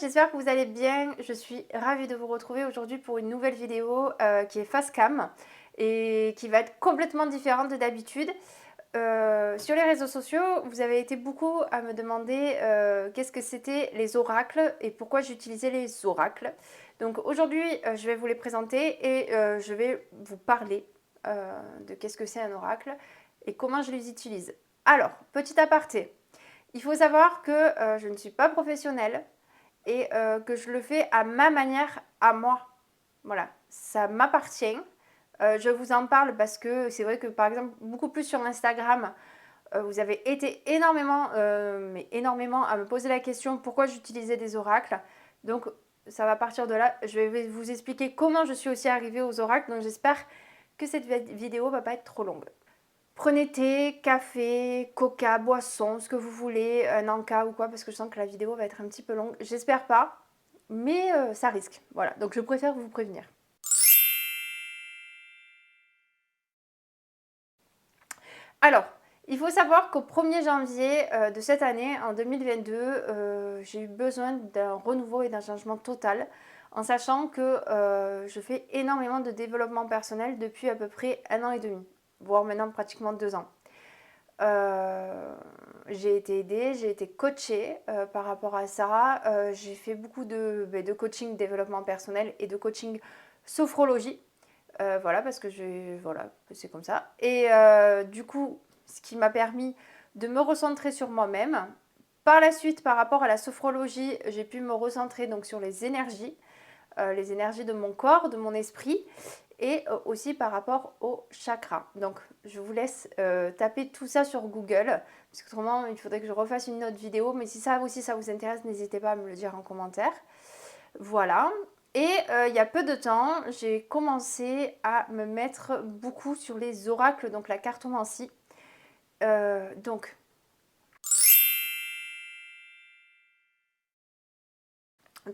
j'espère que vous allez bien. Je suis ravie de vous retrouver aujourd'hui pour une nouvelle vidéo qui est face cam et qui va être complètement différente de d'habitude. Sur les réseaux sociaux, vous avez été beaucoup à me demander qu'est-ce que c'était les oracles et pourquoi j'utilisais les oracles. Donc aujourd'hui, je vais vous les présenter et je vais vous parler de qu'est-ce que c'est un oracle et comment je les utilise. Alors, petit aparté, il faut savoir que je ne suis pas professionnelle et que je le fais à ma manière, à moi. Voilà, ça m'appartient. Je vous en parle parce que c'est vrai que par exemple, beaucoup plus sur Instagram, vous avez été énormément, mais énormément à me poser la question pourquoi j'utilisais des oracles. Donc ça va partir de là. Je vais vous expliquer comment je suis aussi arrivée aux oracles. Donc j'espère que cette vidéo va pas être trop longue. Prenez thé, café, coca, boisson, ce que vous voulez, un encas ou quoi, parce que je sens que la vidéo va être un petit peu longue. J'espère pas, mais ça risque. Voilà, donc je préfère vous prévenir. Alors, il faut savoir qu'au 1er janvier de cette année, en 2022, j'ai eu besoin d'un renouveau et d'un changement total, en sachant que je fais énormément de développement personnel depuis à peu près 1 an et demi, voire maintenant pratiquement 2 ans. J'ai été aidée, j'ai été coachée par rapport à ça. J'ai fait beaucoup de coaching développement personnel et de coaching sophrologie. Voilà, parce que voilà, c'est comme ça. Et du coup, ce qui m'a permis de me recentrer sur moi-même. Par la suite, par rapport à la sophrologie, j'ai pu me recentrer donc sur les énergies de mon corps, de mon esprit et aussi par rapport au chakra. Donc je vous laisse taper tout ça sur Google, parce qu'autrement il faudrait que je refasse une autre vidéo, mais si ça aussi ça vous intéresse, n'hésitez pas à me le dire en commentaire. Voilà. Et il y a peu de temps, j'ai commencé à me mettre beaucoup sur les oracles, donc la cartomancie. Donc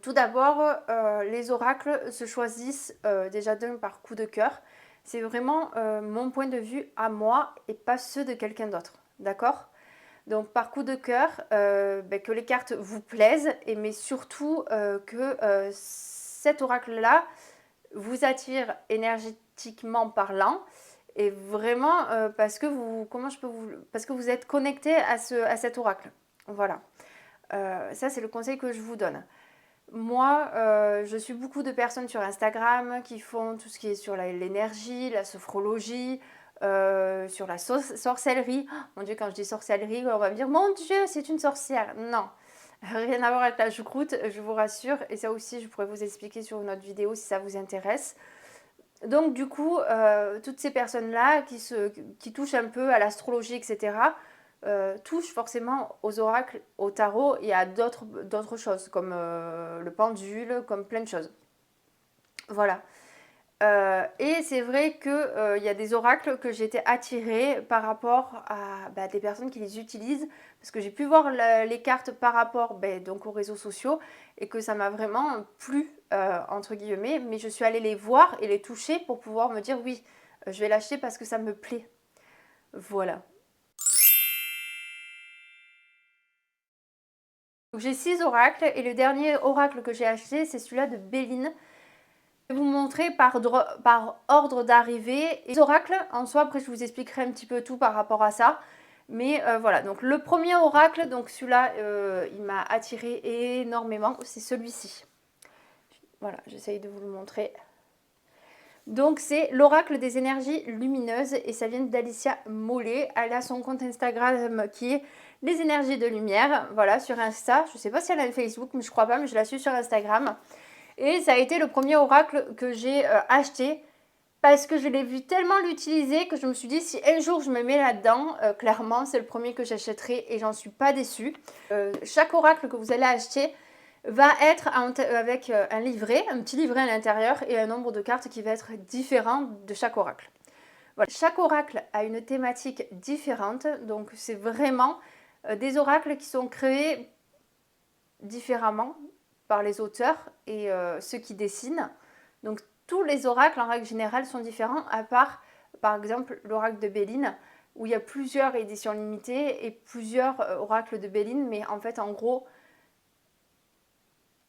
tout d'abord, les oracles se choisissent déjà d'un par coup de cœur. C'est vraiment mon point de vue à moi et pas ceux de quelqu'un d'autre. D'accord? Donc par coup de cœur, que les cartes vous plaisent, mais surtout que cet oracle-là vous attire énergétiquement parlant. Et vraiment parce que parce que vous êtes connecté à cet oracle. Voilà. Ça, c'est le conseil que je vous donne. Moi, je suis beaucoup de personnes sur Instagram qui font tout ce qui est sur l'énergie, la sophrologie, sur la sorcellerie. Oh, mon Dieu, quand je dis sorcellerie, on va me dire, mon Dieu, c'est une sorcière. Non, rien à voir avec la choucroute, je vous rassure. Et ça aussi, je pourrais vous expliquer sur une autre vidéo si ça vous intéresse. Donc du coup, toutes ces personnes-là qui touchent un peu à l'astrologie, etc., touchent forcément aux oracles, au tarot et à d'autres choses, comme le pendule, comme plein de choses. Voilà. Et c'est vrai qu'il y a des oracles que j'ai été attirée par rapport à des personnes qui les utilisent, parce que j'ai pu voir les cartes par rapport donc aux réseaux sociaux, et que ça m'a vraiment plu, entre guillemets, mais je suis allée les voir et les toucher pour pouvoir me dire oui, je vais l'acheter parce que ça me plaît. Voilà. Donc j'ai 6 oracles, et le dernier oracle que j'ai acheté, c'est celui-là de Béline. Je vais vous montrer par ordre d'arrivée. Les oracles, en soi, après je vous expliquerai un petit peu tout par rapport à ça. Mais voilà, donc le premier oracle, donc celui-là, il m'a attiré énormément, c'est celui-ci. Voilà, j'essaye de vous le montrer. Donc c'est l'oracle des énergies lumineuses, et ça vient d'Alicia Mollet. Elle a son compte Instagram qui est les énergies de lumière, voilà, sur Insta. Je ne sais pas si elle a un Facebook, mais je crois pas, mais je la suis sur Instagram. Et ça a été le premier oracle que j'ai acheté, parce que je l'ai vu tellement l'utiliser que je me suis dit, si un jour je me mets là-dedans, clairement c'est le premier que j'achèterai, et j'en suis pas déçue. Chaque oracle que vous allez acheter va être avec un livret, un petit livret à l'intérieur, et un nombre de cartes qui va être différent de chaque oracle. Voilà. Chaque oracle a une thématique différente, donc c'est vraiment des oracles qui sont créés différemment par les auteurs et ceux qui dessinent. Donc tous les oracles en règle générale sont différents, à part par exemple l'oracle de Béline, où il y a plusieurs éditions limitées et plusieurs oracles de Béline, mais en fait en gros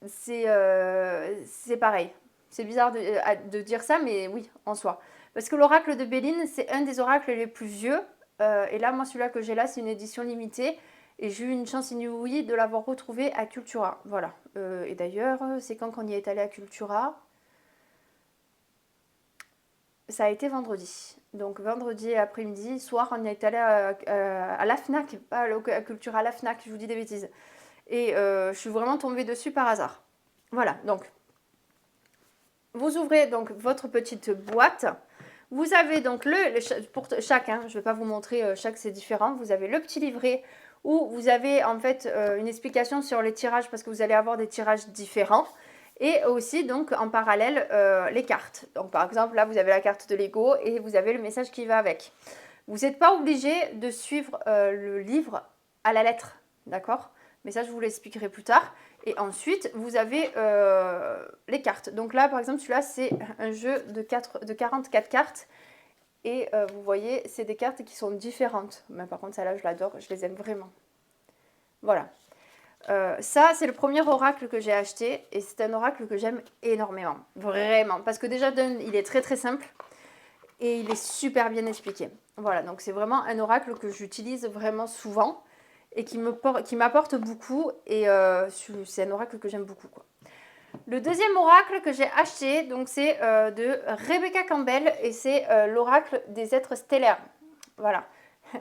c'est pareil. C'est bizarre de dire ça, mais oui, en soi. Parce que l'oracle de Béline, c'est un des oracles les plus vieux. Et là, moi, celui-là que j'ai là, c'est une édition limitée. Et j'ai eu une chance inouïe de l'avoir retrouvé à Cultura. Voilà. Et d'ailleurs, c'est quand qu'on y est allé à Cultura? Ça a été vendredi. Donc vendredi après-midi, soir, on est allé à la FNAC, pas à Cultura, à la FNAC, je vous dis des bêtises. Et je suis vraiment tombée dessus par hasard. Voilà, donc vous ouvrez donc votre petite boîte. Vous avez donc pour chaque, hein, je ne vais pas vous montrer chaque, c'est différent. Vous avez le petit livret où vous avez en fait une explication sur les tirages parce que vous allez avoir des tirages différents. Et aussi donc en parallèle les cartes. Donc par exemple là vous avez la carte de Lego et vous avez le message qui va avec. Vous n'êtes pas obligé de suivre le livre à la lettre, d'accord? Mais ça je vous l'expliquerai plus tard. Et ensuite, vous avez les cartes. Donc là, par exemple, celui-là, c'est un jeu de 44 cartes. Et vous voyez, c'est des cartes qui sont différentes. Mais par contre, celle-là, je l'adore. Je les aime vraiment. Voilà. Ça, c'est le premier oracle que j'ai acheté. Et c'est un oracle que j'aime énormément. Vraiment. Parce que déjà, il est très très simple. Et il est super bien expliqué. Voilà. Donc, c'est vraiment un oracle que j'utilise vraiment souvent. Et qui m'apporte beaucoup. Et c'est un oracle que j'aime beaucoup, quoi. Le deuxième oracle que j'ai acheté, donc c'est de Rebecca Campbell et c'est l'oracle des êtres stellaires. Voilà.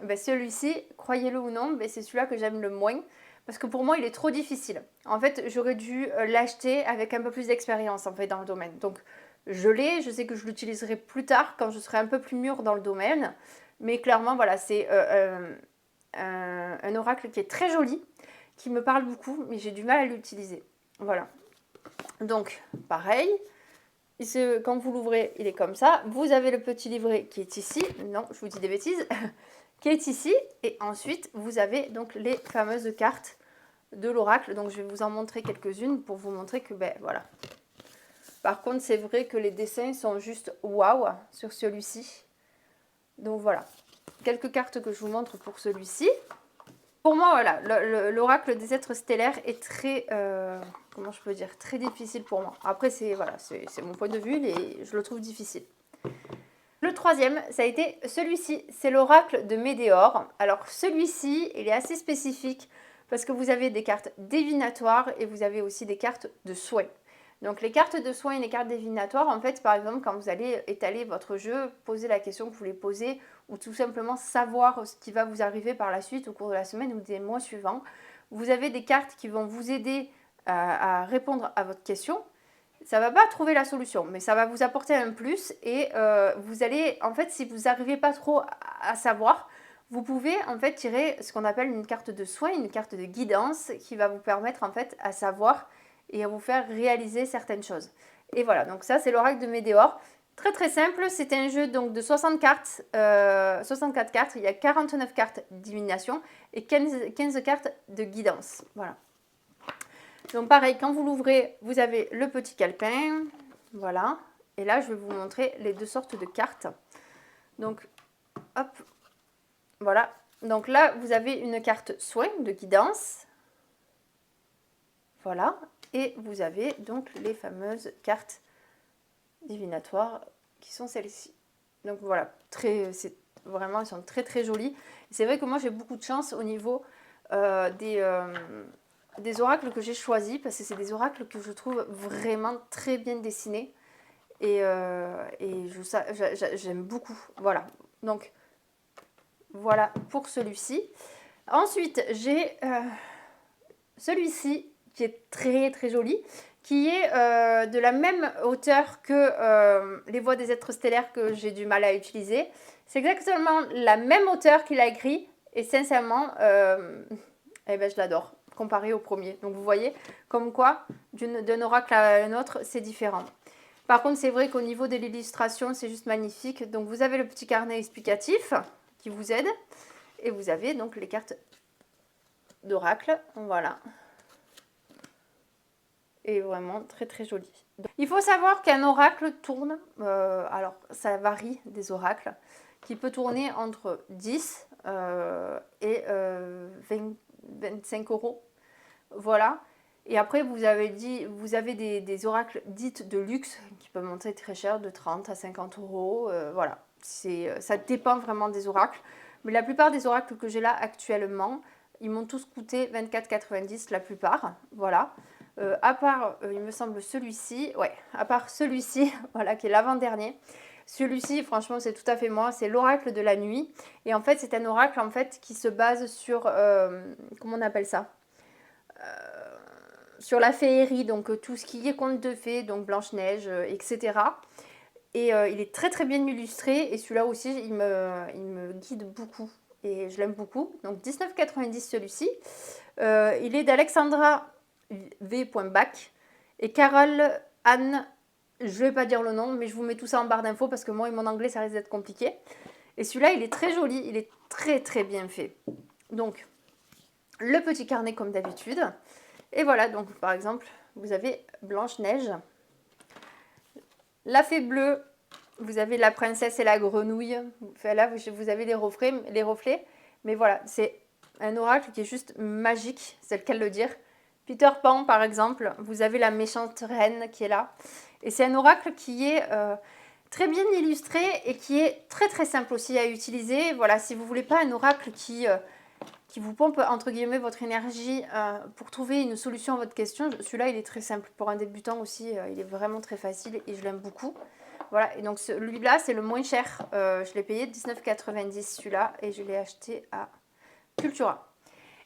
Ben, celui-ci, croyez-le ou non, ben, c'est celui-là que j'aime le moins parce que pour moi, il est trop difficile. En fait, j'aurais dû l'acheter avec un peu plus d'expérience en fait dans le domaine. Donc, je l'ai, je sais que je l'utiliserai plus tard quand je serai un peu plus mûre dans le domaine. Mais clairement, voilà, c'est un oracle qui est très joli, qui me parle beaucoup, mais j'ai du mal à l'utiliser. Voilà. Donc, pareil, quand vous l'ouvrez, il est comme ça. Vous avez le petit livret qui est ici. Non, je vous dis des bêtises. Qui est ici. Et ensuite, vous avez donc les fameuses cartes de l'oracle. Donc, je vais vous en montrer quelques-unes pour vous montrer que, ben voilà. Par contre, c'est vrai que les dessins sont juste waouh sur celui-ci. Donc, voilà. Quelques cartes que je vous montre pour celui-ci. Pour moi, voilà, l'oracle des êtres stellaires est très, comment je peux dire, très difficile pour moi. Après, c'est mon point de vue, et je le trouve difficile. Le troisième, ça a été celui-ci, c'est l'oracle de Médéor. Alors celui-ci, il est assez spécifique parce que vous avez des cartes divinatoires et vous avez aussi des cartes de soins. Donc les cartes de soins et les cartes divinatoires, en fait, par exemple, quand vous allez étaler votre jeu, poser la question que vous voulez poser ou tout simplement savoir ce qui va vous arriver par la suite au cours de la semaine ou des mois suivants, vous avez des cartes qui vont vous aider à répondre à votre question. Ça ne va pas trouver la solution, mais ça va vous apporter un plus et vous allez, en fait, si vous n'arrivez pas trop à savoir, vous pouvez en fait tirer ce qu'on appelle une carte de soin, une carte de guidance qui va vous permettre en fait à savoir et à vous faire réaliser certaines choses. Et voilà, donc ça c'est l'oracle de Médéor. Très très simple, c'est un jeu donc de 60 cartes, 64 cartes, il y a 49 cartes divination et 15 cartes de guidance. Voilà. Donc pareil, quand vous l'ouvrez, vous avez le petit calepin, voilà. Et là, je vais vous montrer les deux sortes de cartes. Donc, hop, voilà. Donc là, vous avez une carte soin de guidance. Voilà. Et vous avez donc les fameuses cartes divinatoires qui sont celles-ci. Donc voilà, c'est vraiment, elles sont très très jolies. C'est vrai que moi, j'ai beaucoup de chance au niveau des oracles que j'ai choisis parce que c'est des oracles que je trouve vraiment très bien dessinés et j'aime beaucoup. Voilà, donc voilà pour celui-ci. Ensuite, j'ai celui-ci qui est très très joli, qui est de la même hauteur que les voix des êtres stellaires que j'ai du mal à utiliser. C'est exactement la même hauteur qu'il a écrit et sincèrement, eh ben, je l'adore comparé au premier. Donc vous voyez, comme quoi, d'un oracle à un autre, c'est différent. Par contre, c'est vrai qu'au niveau de l'illustration, c'est juste magnifique. Donc vous avez le petit carnet explicatif qui vous aide. Et vous avez donc les cartes d'oracle. Voilà. Et vraiment très très joli. Donc, il faut savoir qu'un oracle tourne, alors ça varie des oracles, qui peut tourner entre 10 et 25 euros. Voilà. Et après, vous avez des oracles dites de luxe qui peuvent monter très cher, de 30 à 50 euros. Voilà, ça dépend vraiment des oracles. Mais la plupart des oracles que j'ai là actuellement, ils m'ont tous coûté 24,90 la plupart. Voilà. À part, il me semble, celui-ci. Ouais, à part celui-ci, voilà, qui est l'avant-dernier. Celui-ci, franchement, c'est tout à fait moi. C'est l'oracle de la nuit. Et en fait, c'est un oracle en fait, qui se base sur... comment on appelle ça sur la féerie, donc tout ce qui est conte de fées, donc Blanche-Neige, etc. Et il est très très bien illustré. Et celui-là aussi, il me guide beaucoup. Et je l'aime beaucoup. Donc 19,90 celui-ci. Il est d'Alexandra V. Bach et Carole Anne. Je ne vais pas dire le nom, mais je vous mets tout ça en barre d'infos parce que moi et mon anglais, ça risque d'être compliqué. Et celui-là, il est très joli. Il est très très bien fait. Donc, le petit carnet comme d'habitude. Et voilà, donc par exemple, vous avez Blanche-Neige, la fée bleue, vous avez la princesse et la grenouille. Enfin, là, vous avez les reflets. Mais voilà, c'est un oracle qui est juste magique, c'est le cas de le dire. Peter Pan, par exemple, vous avez la méchante reine qui est là. Et c'est un oracle qui est très bien illustré et qui est très très simple aussi à utiliser. Voilà, si vous ne voulez pas un oracle qui vous pompe entre guillemets votre énergie pour trouver une solution à votre question. Celui-là, il est très simple. Pour un débutant aussi, il est vraiment très facile et je l'aime beaucoup. Voilà, et donc celui-là, c'est le moins cher. Je l'ai payé 19,90 celui-là et je l'ai acheté à Cultura.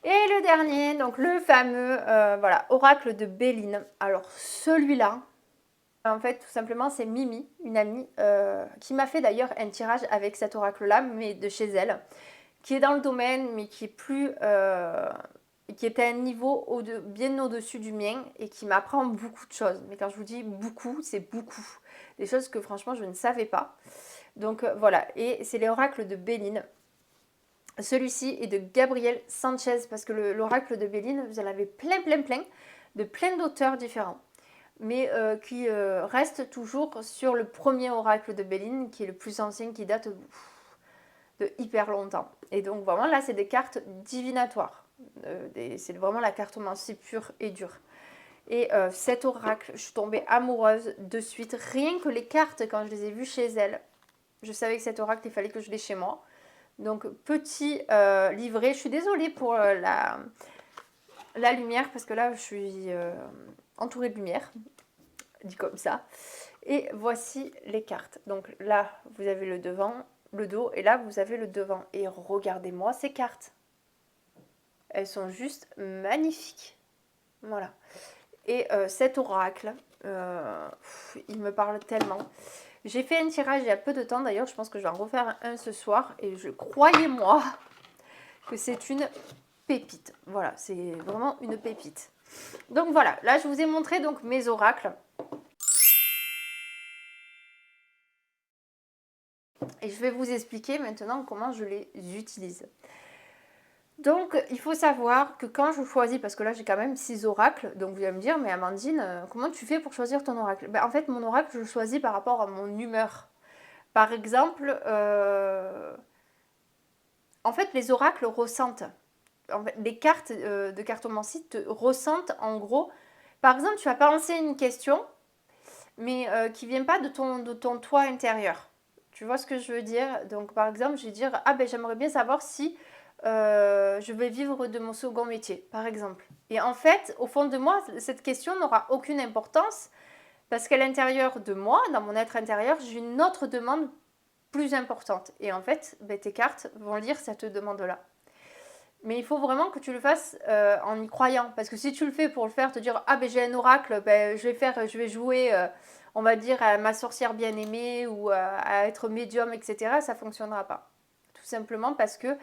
Et le dernier, donc le fameux voilà, oracle de Béline. Alors celui-là, en fait, tout simplement, c'est Mimi, une amie, qui m'a fait d'ailleurs un tirage avec cet oracle-là, mais de chez elle, qui est dans le domaine, mais qui est qui est à un niveau bien au-dessus du mien et qui m'apprend beaucoup de choses. Mais quand je vous dis beaucoup, c'est beaucoup. Des choses que franchement, je ne savais pas. Donc voilà, et c'est l'oracle de Béline. Celui-ci est de Gabriel Sanchez, parce que l'oracle de Béline, vous en avez plein de plein d'auteurs différents. Mais qui reste toujours sur le premier oracle de Béline, qui est le plus ancien, qui date de hyper longtemps. Et donc vraiment là, c'est des cartes divinatoires. C'est vraiment la cartomancie pure et dure. Et cet oracle, je suis tombée amoureuse de suite. Rien que les cartes, quand je les ai vues chez elle, je savais que cet oracle, il fallait que je l'ai chez moi. Donc petit livret. Je suis désolée pour la lumière, parce que là, je suis entourée de lumière, dit comme ça. Et voici les cartes. Donc là, vous avez le devant, le dos, et là, vous avez le devant. Et regardez-moi ces cartes. Elles sont juste magnifiques. Voilà. Et cet oracle, il me parle tellement. J'ai fait un tirage il y a peu de temps, d'ailleurs, je pense que je vais en refaire un ce soir. Et croyez-moi que c'est une pépite. Voilà, c'est vraiment une pépite. Donc voilà, là, je vous ai montré donc mes oracles. Et je vais vous expliquer maintenant comment je les utilise. Donc, il faut savoir que quand je choisis, parce que là j'ai quand même 6 oracles, donc vous allez me dire, mais Amandine, comment tu fais pour choisir ton oracle? En fait, mon oracle, je le choisis par rapport à mon humeur. Par exemple, en fait, les oracles ressentent. En fait, les cartes de cartomancie te ressentent en gros. Par exemple, tu vas penser une question, mais qui ne vient pas de ton toi intérieur. Tu vois ce que je veux dire? Donc, par exemple, je vais dire, ah ben j'aimerais bien savoir si je vais vivre de mon second métier, par exemple. Et en fait, au fond de moi, cette question n'aura aucune importance parce qu'à l'intérieur de moi, dans mon être intérieur, j'ai une autre demande plus importante. Et en fait, ben, tes cartes vont lire cette demande-là. Mais il faut vraiment que tu le fasses en y croyant. Parce que si tu le fais pour le faire, te dire, ah ben j'ai un oracle, ben, je vais jouer, on va dire, à ma sorcière bien-aimée ou à être médium, etc., ça ne fonctionnera pas. Tout simplement parce que,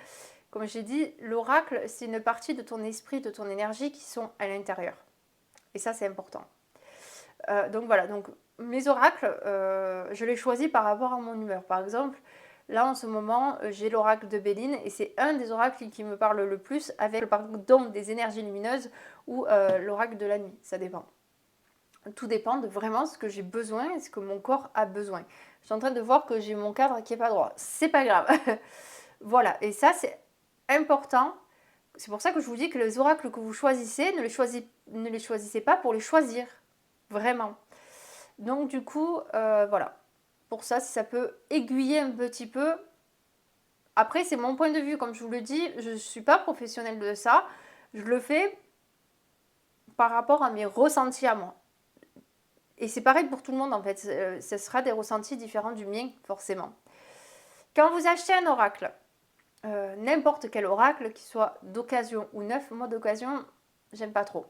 comme j'ai dit, l'oracle, c'est une partie de ton esprit, de ton énergie qui sont à l'intérieur. Et ça, c'est important. Donc voilà, donc mes oracles, je les choisis par rapport à mon humeur. Par exemple, là en ce moment, j'ai l'oracle de Béline et c'est un des oracles qui me parle le plus avec le pardon des énergies lumineuses ou l'oracle de la nuit, ça dépend. Tout dépend de vraiment ce que j'ai besoin et ce que mon corps a besoin. Je suis en train de voir que j'ai mon cadre qui n'est pas droit. C'est pas grave. Voilà, et ça c'est important c'est pour ça que je vous dis que les oracles que vous choisissez, ne les choisissez pas pour les choisir. Vraiment. Donc du coup, voilà. Pour ça, si ça peut aiguiller un petit peu. Après, c'est mon point de vue. Comme je vous le dis, je ne suis pas professionnelle de ça. Je le fais par rapport à mes ressentis à moi. Et c'est pareil pour tout le monde en fait. Ce sera des ressentis différents du mien, forcément. Quand vous achetez un oracle, n'importe quel oracle, qu'il soit d'occasion ou neuf, moi d'occasion, j'aime pas trop.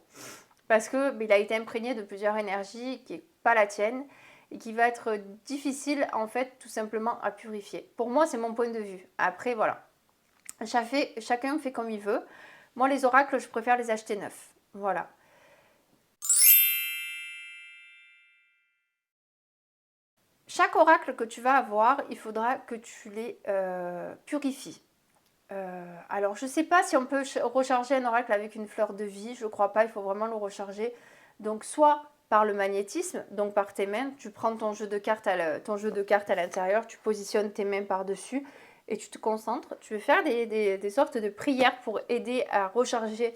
Parce que il a été imprégné de plusieurs énergies qui n'est pas la tienne et qui va être difficile en fait tout simplement à purifier. Pour moi, c'est mon point de vue. Après, voilà. Chacun fait comme il veut. Moi, les oracles, je préfère les acheter neufs. Voilà. Chaque oracle que tu vas avoir, il faudra que tu les purifies. Alors, je ne sais pas si on peut recharger un oracle avec une fleur de vie. Je ne crois pas, il faut vraiment le recharger. Donc, soit par le magnétisme, donc par tes mains, tu prends ton jeu de cartes à l'intérieur, tu positionnes tes mains par-dessus et tu te concentres. Tu veux faire des sortes de prières pour aider à recharger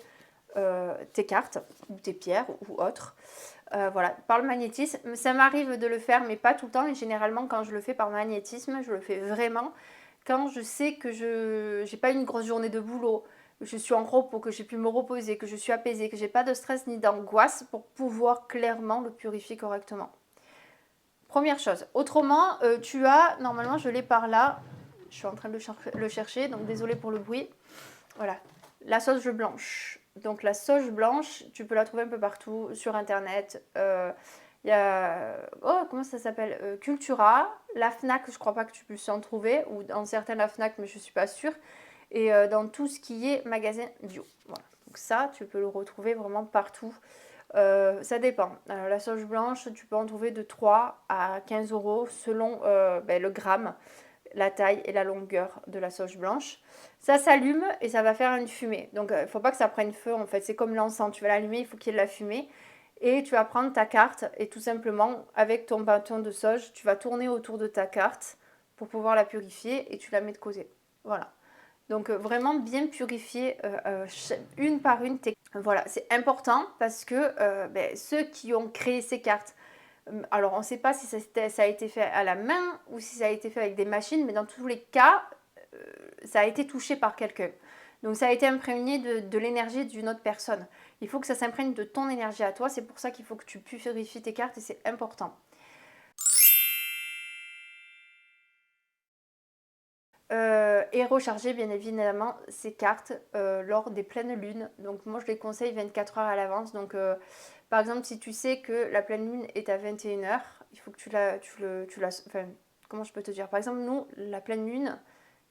tes cartes ou tes pierres ou autres. Voilà, par le magnétisme. Ça m'arrive de le faire, mais pas tout le temps. Et généralement, quand je le fais par magnétisme, je le fais vraiment quand je sais que je n'ai pas une grosse journée de boulot, que je suis en repos, que j'ai pu me reposer, que je suis apaisée, que j'ai pas de stress ni d'angoisse pour pouvoir clairement le purifier correctement. Première chose. Autrement, tu as, normalement, je l'ai par là. Je suis en train de le chercher, donc désolée pour le bruit. Voilà, la sauge blanche. Donc la sauge blanche, tu peux la trouver un peu partout sur internet. Il y a, oh, comment ça s'appelle, Cultura, la Fnac, je crois pas que tu puisses en trouver, ou dans certains la Fnac, mais je suis pas sûre. Et dans tout ce qui est magasin bio. Voilà. Donc ça, tu peux le retrouver vraiment partout. Ça dépend. La sauge blanche, tu peux en trouver de 3 à 15 euros selon le gramme, la taille et la longueur de la sauge blanche. Ça s'allume et ça va faire une fumée. Donc il ne faut pas que ça prenne feu en fait. C'est comme l'encens. Tu vas l'allumer, il faut qu'il y ait de la fumée. Et tu vas prendre ta carte et tout simplement, avec ton bâton de sauge, tu vas tourner autour de ta carte pour pouvoir la purifier et tu la mets de côté. Voilà. Donc vraiment bien purifier une par une tes cartes. Voilà, c'est important parce que ceux qui ont créé ces cartes, alors on ne sait pas si ça a été fait à la main ou si ça a été fait avec des machines, mais dans tous les cas, ça a été touché par quelqu'un. Donc ça a été imprégné de l'énergie d'une autre personne. Il faut que ça s'imprègne de ton énergie à toi, c'est pour ça qu'il faut que tu purifies tes cartes et c'est important. Et recharger bien évidemment ces cartes lors des pleines lunes. Donc moi je les conseille 24 heures à l'avance. Donc par exemple si tu sais que la pleine lune est à 21 heures, il faut que enfin, comment je peux te dire? Par exemple nous, la pleine lune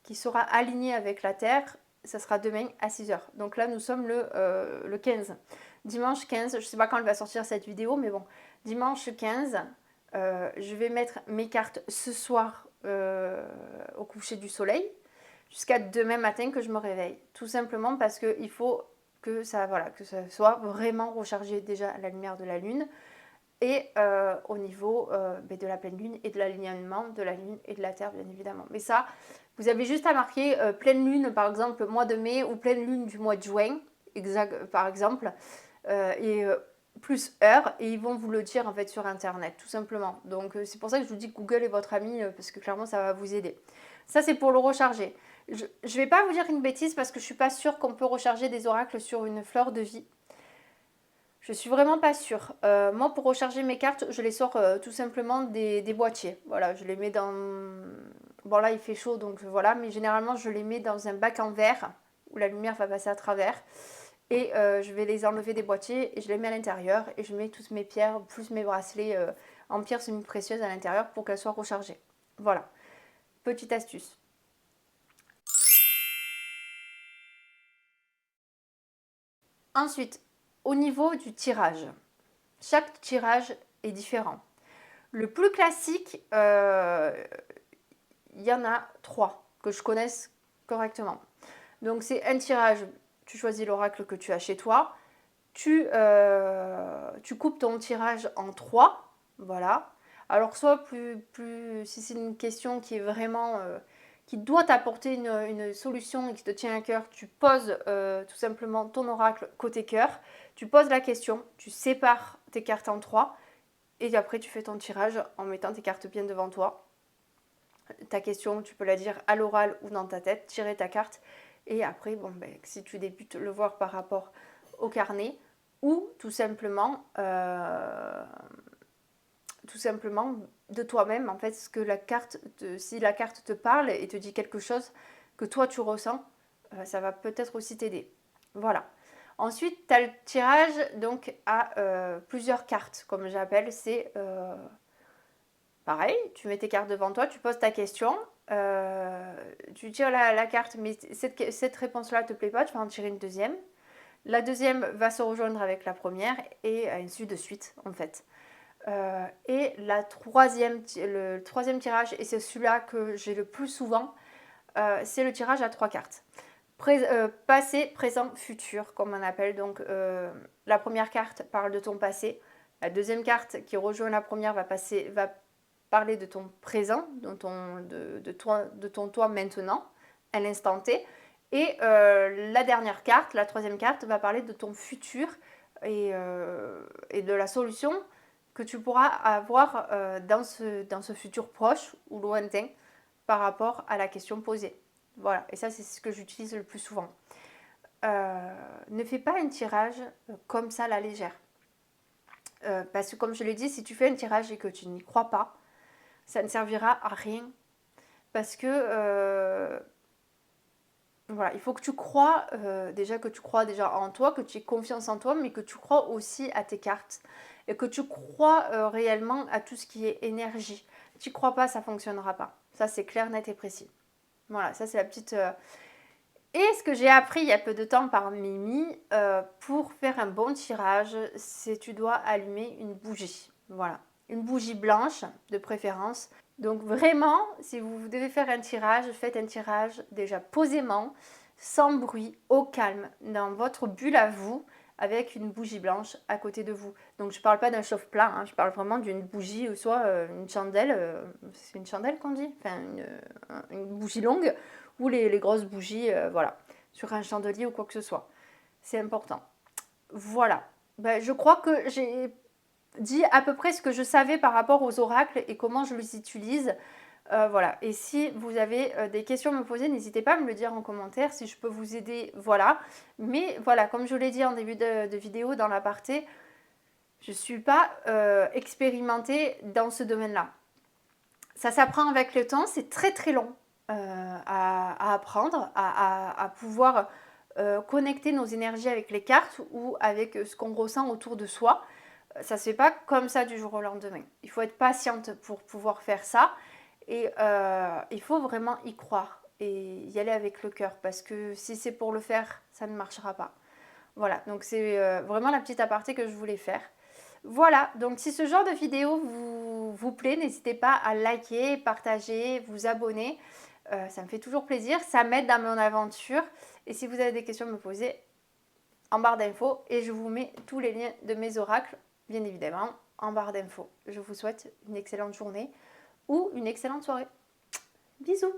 qui sera alignée avec la Terre, ça sera demain à 6 heures. Donc là nous sommes le 15. Dimanche 15, je ne sais pas quand elle va sortir cette vidéo, mais bon, dimanche 15, je vais mettre mes cartes ce soir au coucher du soleil jusqu'à demain matin que je me réveille. Tout simplement parce qu'il faut que ça soit vraiment rechargé déjà à la lumière de la lune et au niveau de la pleine lune et de l'alignement de la lune et de la terre bien évidemment. Mais ça, vous avez juste à marquer pleine lune par exemple mois de mai ou pleine lune du mois de juin, par exemple, et plus heure et ils vont vous le dire en fait sur internet tout simplement. Donc c'est pour ça que je vous dis que Google est votre ami parce que clairement ça va vous aider. Ça c'est pour le recharger. Je ne vais pas vous dire une bêtise parce que je suis pas sûre qu'on peut recharger des oracles sur une fleur de vie. Je suis vraiment pas sûre. Moi pour recharger mes cartes je les sors tout simplement des boîtiers. Voilà, je les mets dans... Bon là il fait chaud donc voilà, mais généralement je les mets dans un bac en verre où la lumière va passer à travers. Et je vais les enlever des boîtiers et je les mets à l'intérieur et je mets toutes mes pierres, plus mes bracelets en pierres semi-précieuses à l'intérieur pour qu'elles soient rechargées. Voilà, petite astuce. Ensuite, au niveau du tirage, chaque tirage est différent. Le plus classique, il y en a 3 que je connaisse correctement. Donc c'est un tirage, tu choisis l'oracle que tu as chez toi, tu coupes ton tirage en 3, voilà. Alors soit si c'est une question qui est vraiment qui doit t'apporter une solution et qui te tient à cœur, tu poses tout simplement ton oracle côté cœur, tu poses la question, tu sépares tes cartes en 3 et après tu fais ton tirage en mettant tes cartes bien devant toi. Ta question, tu peux la dire à l'oral ou dans ta tête, tirer ta carte et après, bon, ben, si tu débutes, le voir par rapport au carnet ou tout simplement de toi-même, en fait, ce que si la carte te parle et te dit quelque chose que toi tu ressens, ça va peut-être aussi t'aider. Voilà. Ensuite, tu as le tirage donc à plusieurs cartes, comme j'appelle. C'est pareil, tu mets tes cartes devant toi, tu poses ta question, tu tires la carte, mais cette réponse-là ne te plaît pas, tu vas en tirer une deuxième. La deuxième va se rejoindre avec la première et ainsi de suite, en fait. Et le troisième tirage, et c'est celui-là que j'ai le plus souvent, c'est le tirage à 3 cartes. Passé, présent, futur, comme on appelle. Donc la première carte parle de ton passé. La deuxième carte qui rejoint la première va parler de ton présent, de ton toi maintenant, à l'instant T. Et la dernière carte, la troisième carte, va parler de ton futur et de la solution que tu pourras avoir dans ce futur proche ou lointain par rapport à la question posée. Voilà, et ça c'est ce que j'utilise le plus souvent. Ne fais pas un tirage comme ça à la légère. Parce que comme je l'ai dit, si tu fais un tirage et que tu n'y crois pas, ça ne servira à rien. Parce que voilà, il faut que tu crois, que tu crois déjà en toi, que tu aies confiance en toi, mais que tu crois aussi à tes cartes. Et que tu crois réellement à tout ce qui est énergie. Si tu ne crois pas, ça ne fonctionnera pas. Ça, c'est clair, net et précis. Voilà, ça c'est la petite... Et ce que j'ai appris il y a peu de temps par Mimi, pour faire un bon tirage, c'est tu dois allumer une bougie. Voilà, une bougie blanche de préférence. Donc vraiment, si vous devez faire un tirage, faites un tirage déjà posément, sans bruit, au calme, dans votre bulle à vous, avec une bougie blanche à côté de vous. Donc je ne parle pas d'un chauffe-plat, hein, je parle vraiment d'une bougie ou soit une chandelle, c'est une chandelle qu'on dit, enfin une bougie longue, ou les grosses bougies, voilà, sur un chandelier ou quoi que ce soit. C'est important. Voilà. Ben, je crois que j'ai dit à peu près ce que je savais par rapport aux oracles et comment je les utilise. Voilà. Et si vous avez des questions à me poser, n'hésitez pas à me le dire en commentaire. Si je peux vous aider, voilà. Mais voilà, comme je l'ai dit en début de vidéo dans l'aparté, je ne suis pas expérimentée dans ce domaine-là. Ça s'apprend avec le temps, c'est très très long à apprendre, à pouvoir connecter nos énergies avec les cartes ou avec ce qu'on ressent autour de soi. Ça ne se fait pas comme ça du jour au lendemain. Il faut être patiente pour pouvoir faire ça et il faut vraiment y croire et y aller avec le cœur parce que si c'est pour le faire, ça ne marchera pas. Voilà, donc c'est vraiment la petite aparté que je voulais faire. Voilà, donc si ce genre de vidéo vous plaît, n'hésitez pas à liker, partager, vous abonner. Ça me fait toujours plaisir, ça m'aide dans mon aventure. Et si vous avez des questions à me poser, en barre d'infos. Et je vous mets tous les liens de mes oracles, bien évidemment, en barre d'infos. Je vous souhaite une excellente journée ou une excellente soirée. Bisous!